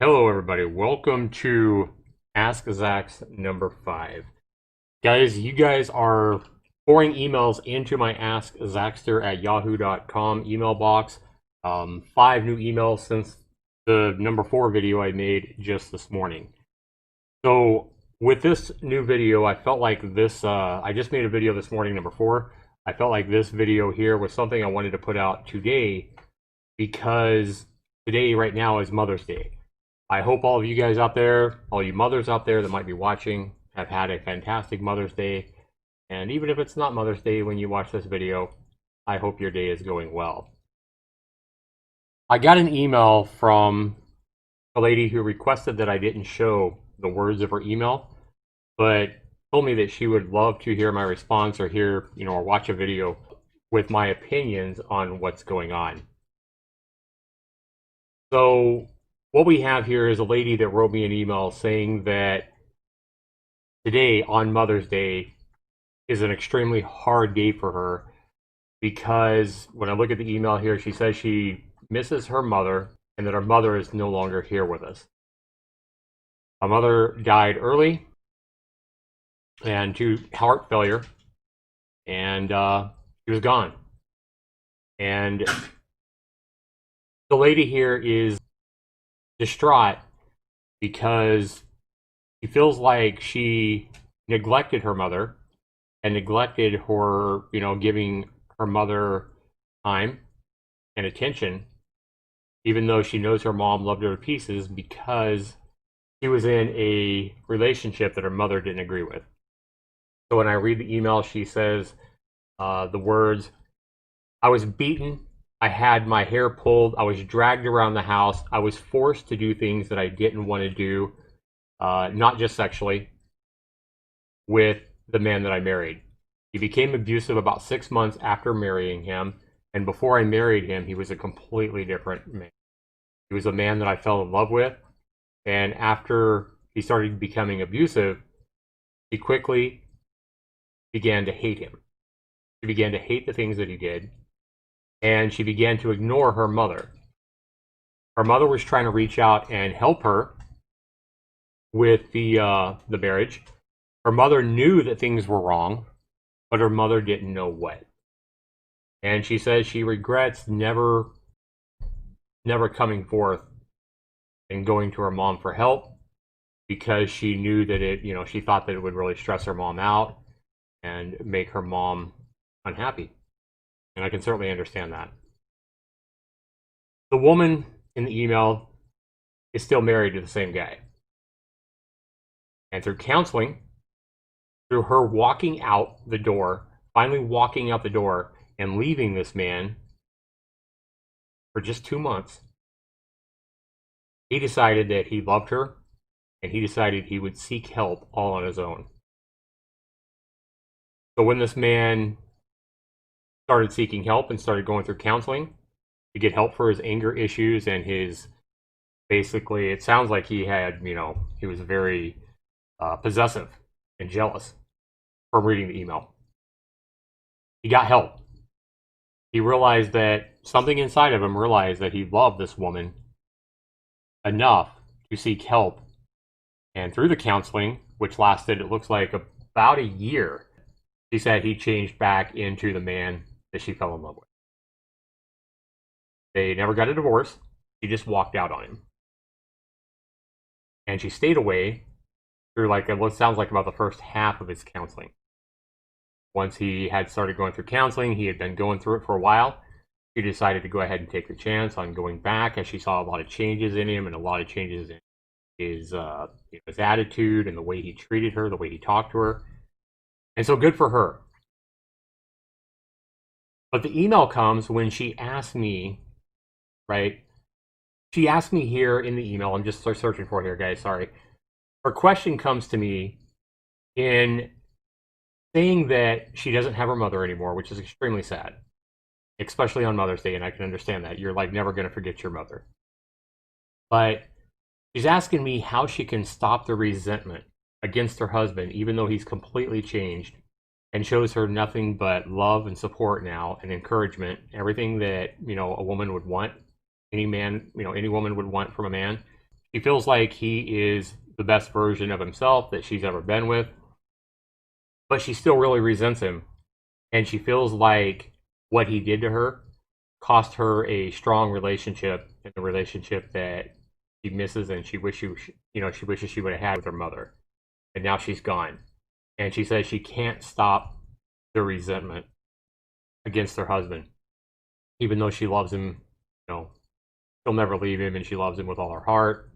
Hello, everybody. Welcome to AskZax number 5. Guys, you guys are pouring emails into my AskZaxtor at yahoo.com email box. 5 new emails since the number 4 video I made just this morning. So, with this new video, I felt like this, I just made a video this morning, number 4. I felt like this video here was something I wanted to put out today because today, right now, is Mother's Day. I hope all of you guys out there, all you mothers out there that might be watching, have had a fantastic Mother's Day. And even if it's not Mother's Day when you watch this video, I hope your day is going well. I got an email from a lady who requested that I didn't show the words of her email, but told me that she would love to hear my response or hear, or watch a video with my opinions on what's going on. So what we have here is a lady that wrote me an email saying that today, on Mother's Day, is an extremely hard day for her because when I look at the email here, she says she misses her mother and that her mother is no longer here with us. Her mother died early and to heart failure, and she was gone. And the lady here is distraught because she feels like she neglected her mother and neglected her, giving her mother time and attention, even though she knows her mom loved her to pieces because she was in a relationship that her mother didn't agree with. So when I read the email, she says the words, "I was beaten. I had my hair pulled. I was dragged around the house. I was forced to do things that I didn't want to do, not just sexually, with the man that I married. He became abusive about 6 months after marrying him, and before I married him, he was a completely different man. He was a man that I fell in love with, and after he started becoming abusive, she quickly began to hate him. She began to hate the things that he did, and she began to ignore her mother. Her mother was trying to reach out and help her with the marriage. Her mother knew that things were wrong, but her mother didn't know what. And she says she regrets never coming forth and going to her mom for help because she knew that she thought that it would really stress her mom out and make her mom unhappy. And I can certainly understand that. The woman in the email is still married to the same guy. And through counseling, through her walking out the door, finally walking out the door and leaving this man for just 2 months, he decided that he loved her and he decided he would seek help all on his own. So when this man started seeking help and started going through counseling to get help for his anger issues and his, basically, it sounds like he had, he was very possessive and jealous from reading the email. He got help. He realized that something inside of him realized that he loved this woman enough to seek help. And through the counseling, which lasted, it looks like about a year, she said he changed back into the man that she fell in love with. They never got a divorce. She just walked out on him. And she stayed away through what sounds like about the first half of his counseling. Once he had started going through counseling, he had been going through it for a while. She decided to go ahead and take the chance on going back as she saw a lot of changes in him and a lot of changes in his attitude and the way he treated her, the way he talked to her. And so good for her. But the email comes when she asked me, right? She asked me here in the email, I'm just searching for it here, guys, sorry. Her question comes to me in saying that she doesn't have her mother anymore, which is extremely sad, especially on Mother's Day, and I can understand that. You're never going to forget your mother. But she's asking me how she can stop the resentment against her husband, even though he's completely changed and shows her nothing but love and support now and encouragement, everything that, a woman would want, any man, any woman would want from a man. She feels like he is the best version of himself that she's ever been with, but she still really resents him. And she feels like what he did to her cost her a strong relationship, and the relationship that she misses and she wishes she wishes she would have had with her mother. And now she's gone. And she says she can't stop the resentment against her husband, even though she loves him. She'll never leave him, and she loves him with all her heart,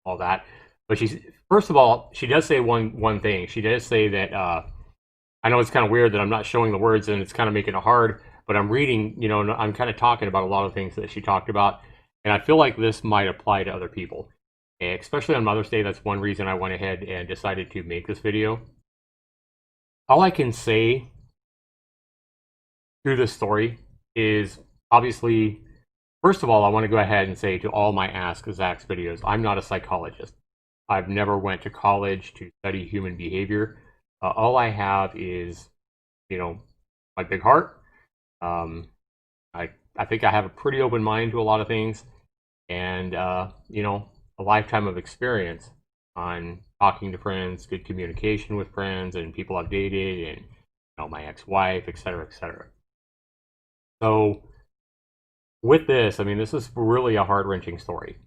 all that. But she's first of all, she does say one thing. She does say that I know it's kind of weird that I'm not showing the words and it's kind of making it hard, but I'm reading, and I'm kind of talking about a lot of things that she talked about, and I feel like this might apply to other people, and especially on Mother's Day. That's one reason I went ahead and decided to make this video. All I can say through this story is, obviously, first of all, I want to go ahead and say to all my Ask Zax videos, I'm not a psychologist. I've never went to college to study human behavior. All I have is, my big heart. I think I have a pretty open mind to a lot of things, and a lifetime of experience on talking to friends, good communication with friends and people I've dated, and my ex-wife, etc., etc. So with this, I mean, this is really a heart-wrenching story.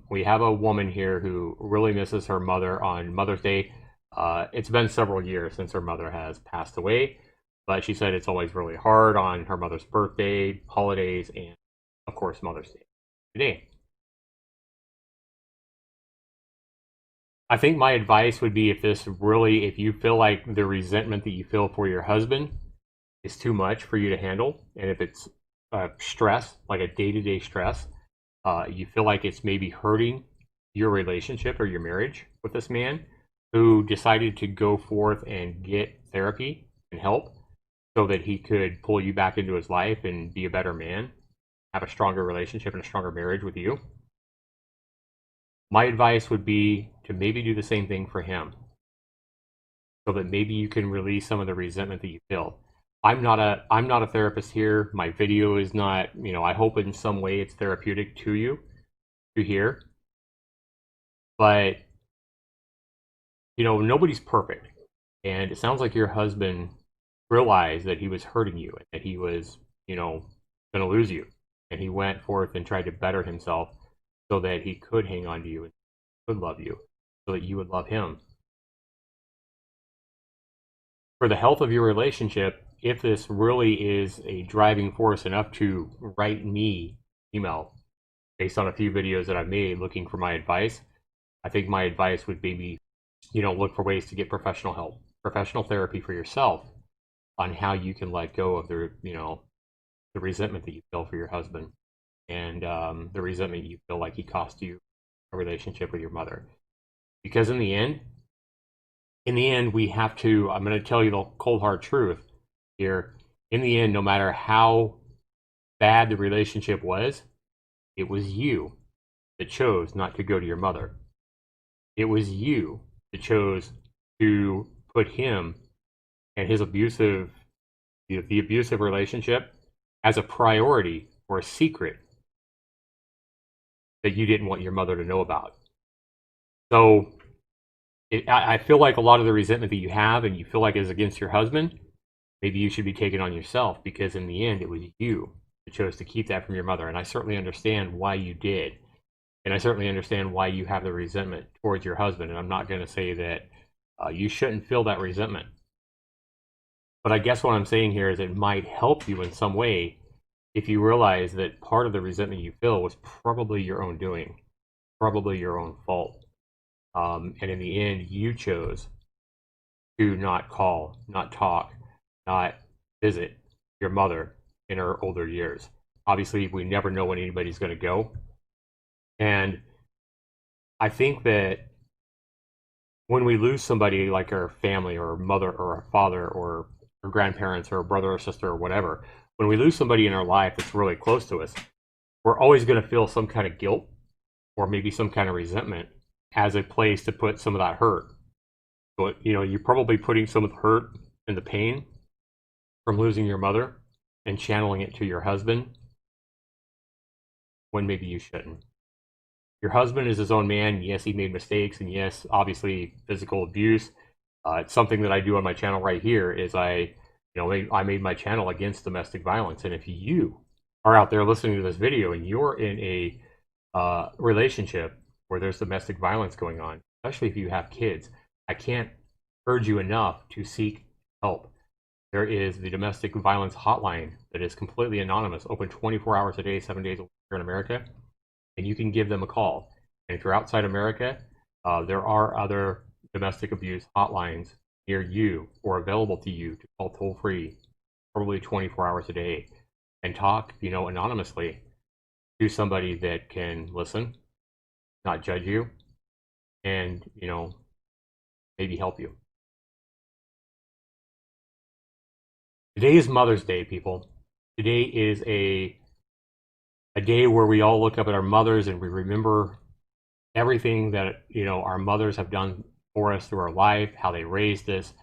We have a woman here who really misses her mother on Mother's Day. It's been several years since her mother has passed away, but she said it's always really hard on her mother's birthday, holidays, and of course Mother's Day today. I think my advice would be, if you feel like the resentment that you feel for your husband is too much for you to handle, and if it's stress, like a day-to-day stress, you feel like it's maybe hurting your relationship or your marriage with this man who decided to go forth and get therapy and help so that he could pull you back into his life and be a better man, have a stronger relationship and a stronger marriage with you. My advice would be to maybe do the same thing for him so that maybe you can release some of the resentment that you feel. I'm not a therapist here. My video is not, I hope in some way it's therapeutic to you to hear. But nobody's perfect. And it sounds like your husband realized that he was hurting you and that he was, going to lose you. And he went forth and tried to better himself so that he could hang on to you and could love you, so that you would love him. For the health of your relationship, if this really is a driving force enough to write me email based on a few videos that I've made looking for my advice, I think my advice would be, look for ways to get professional help, professional therapy for yourself on how you can let go of the resentment that you feel for your husband, and the resentment you feel like he cost you a relationship with your mother. Because in the end, we have to, I'm going to tell you the cold hard truth here. In the end, no matter how bad the relationship was, it was you that chose not to go to your mother. It was you that chose to put him and his abusive, the abusive relationship as a priority or a secret that you didn't want your mother to know about. So I feel like a lot of the resentment that you have and you feel like is against your husband, maybe you should be taking on yourself, because in the end, it was you that chose to keep that from your mother. And I certainly understand why you did. And I certainly understand why you have the resentment towards your husband. And I'm not going to say that you shouldn't feel that resentment. But I guess what I'm saying here is it might help you in some way if you realize that part of the resentment you feel was probably your own doing, probably your own fault. And in the end, you chose to not call, not talk, not visit your mother in her older years. Obviously, we never know when anybody's going to go. And I think that when we lose somebody like our family or our mother or our father or our grandparents or a brother or sister or whatever, when we lose somebody in our life that's really close to us, we're always going to feel some kind of guilt or maybe some kind of resentment as a place to put some of that hurt. So, you're probably putting some of the hurt and the pain from losing your mother and channeling it to your husband when maybe you shouldn't. Your husband is his own man. Yes, he made mistakes, and yes, obviously physical abuse. It's something that I do on my channel right here. Is I made my channel against domestic violence, and if you are out there listening to this video and you're in a relationship where there's domestic violence going on, especially if you have kids, I can't urge you enough to seek help. There is the domestic violence hotline that is completely anonymous, open 24 hours a day, 7 days a week here in America, and you can give them a call. And if you're outside America, there are other domestic abuse hotlines near you or available to you to call toll free, probably 24 hours a day, and talk, anonymously to somebody that can listen, not judge you, and, maybe help you. Today is Mother's Day, people. Today is a day where we all look up at our mothers and we remember everything that our mothers have done for us through our life, how they raised us,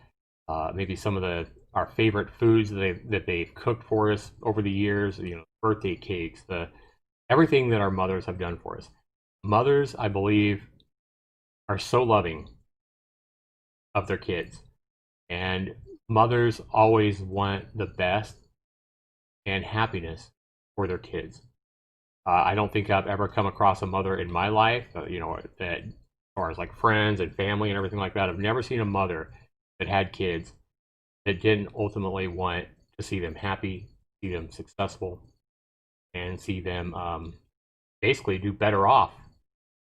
maybe some of our favorite foods that they've cooked for us over the years, birthday cakes, everything that our mothers have done for us. Mothers, I believe, are so loving of their kids, and mothers always want the best and happiness for their kids. I don't think I've ever come across a mother in my life, that as far as like friends and family and everything like that, I've never seen a mother that had kids that didn't ultimately want to see them happy, see them successful, and see them basically do better off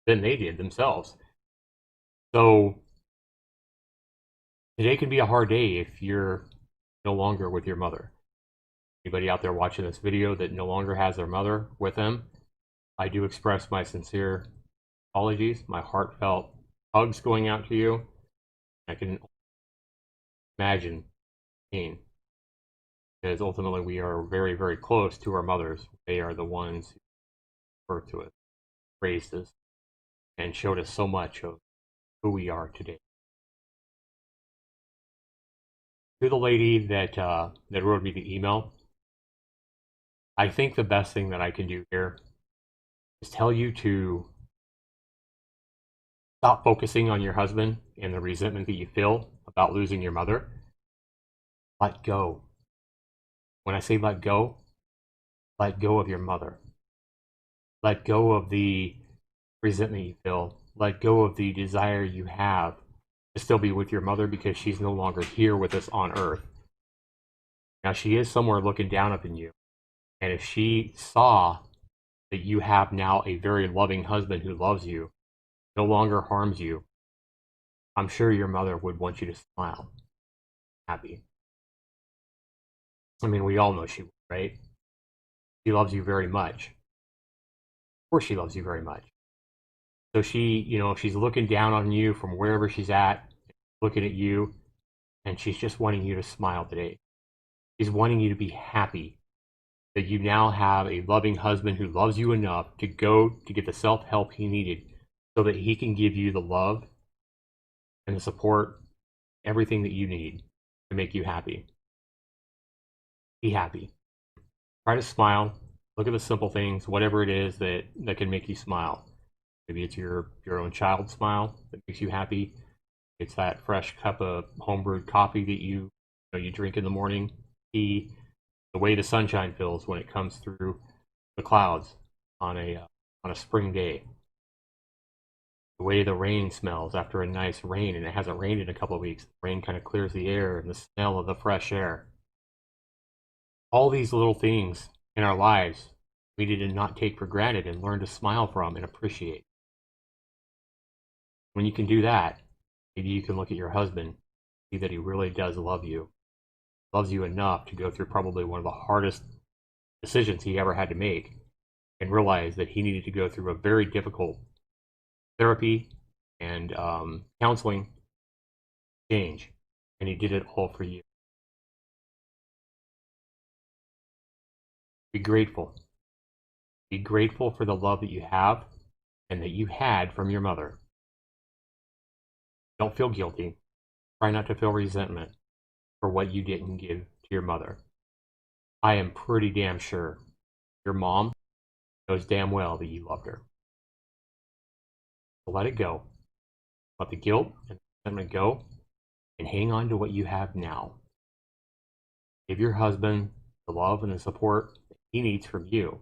than they did themselves. So today can be a hard day if you're no longer with your mother. Anybody out there watching this video that no longer has their mother with them, I do express my sincere apologies, my heartfelt hugs going out to you. I can imagine pain, because ultimately we are very, very close to our mothers. They are the ones who birthed to us, raised us, and showed us so much of who we are today. To the lady that wrote me the email, I think the best thing that I can do here is tell you to stop focusing on your husband and the resentment that you feel about losing your mother. Let go. When I say let go of your mother. Let go of the resentment you feel. Let go of the desire you have to still be with your mother, because she's no longer here with us on earth. Now, she is somewhere looking down upon you. And if she saw that you have now a very loving husband who loves you, no longer harms you, I'm sure your mother would want you to smile, happy. I mean, we all know she would, right? She loves you very much. Of course she loves you very much. So she's looking down on you from wherever she's at, looking at you, and she's just wanting you to smile today. She's wanting you to be happy that you now have a loving husband who loves you enough to go to get the self-help he needed so that he can give you the love and the support, everything that you need to make you happy. Be happy. Try to smile. Look at the simple things, whatever it is that can make you smile. Maybe it's your own child smile that makes you happy. It's that fresh cup of homebrewed coffee that you drink in the morning. Tea. The way the sunshine feels when it comes through the clouds on a spring day. The way the rain smells after a nice rain, and it hasn't rained in a couple of weeks. The rain kind of clears the air, and the smell of the fresh air. All these little things in our lives we need to not take for granted and learn to smile from and appreciate. When you can do that, maybe you can look at your husband, see that he really does love you. Loves you enough to go through probably one of the hardest decisions he ever had to make, and realize that he needed to go through a very difficult therapy and counseling change, and he did it all for you. Be grateful. Be grateful for the love that you have and that you had from your mother. Don't feel guilty. Try not to feel resentment for what you didn't give to your mother. I am pretty damn sure your mom knows damn well that you loved her. So let it go. Let the guilt and resentment go and hang on to what you have now. Give your husband the love and the support that he needs from you.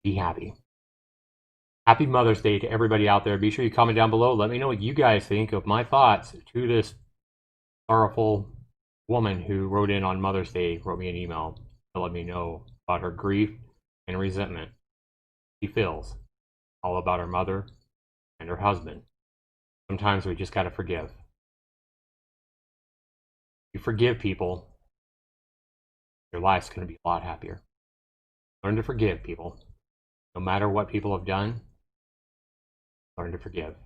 Be happy. Happy Mother's Day to everybody out there. Be sure you comment down below. Let me know what you guys think of my thoughts to this sorrowful woman who wrote in on Mother's Day, wrote me an email to let me know about her grief and resentment she feels all about her mother and her husband. Sometimes we just got to forgive. You forgive people, your life's going to be a lot happier. Learn to forgive people. No matter what people have done, learn to forgive.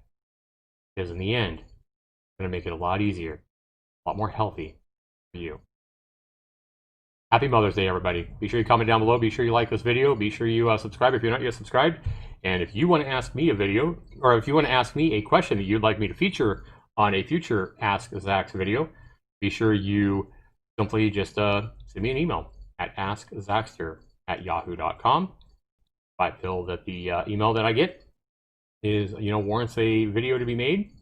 Because in the end, it's going to make it a lot easier, a lot more healthy for you. Happy Mother's Day, everybody. Be sure you comment down below. Be sure you like this video. Be sure you subscribe if you're not yet subscribed. And if you want to ask me a video, or if you want to ask me a question that you'd like me to feature on a future Ask Zax video, be sure you simply just send me an email at AskZaxtor@yahoo.com. If I feel that the email that I get is, warrants a video to be made,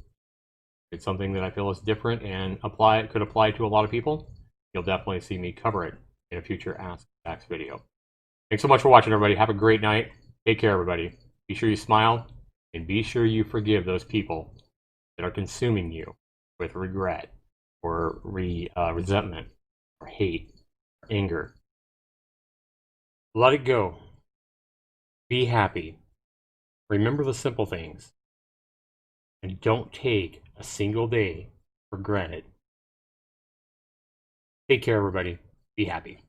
it's something that I feel is different and could apply to a lot of people, you'll definitely see me cover it in a future Ask Zax video. Thanks so much for watching, everybody. Have a great night. Take care, everybody. Be sure you smile, and be sure you forgive those people that are consuming you with regret or resentment or hate or anger. Let it go. Be happy. Remember the simple things. And don't take a single day for granted. Take care, everybody. Be happy.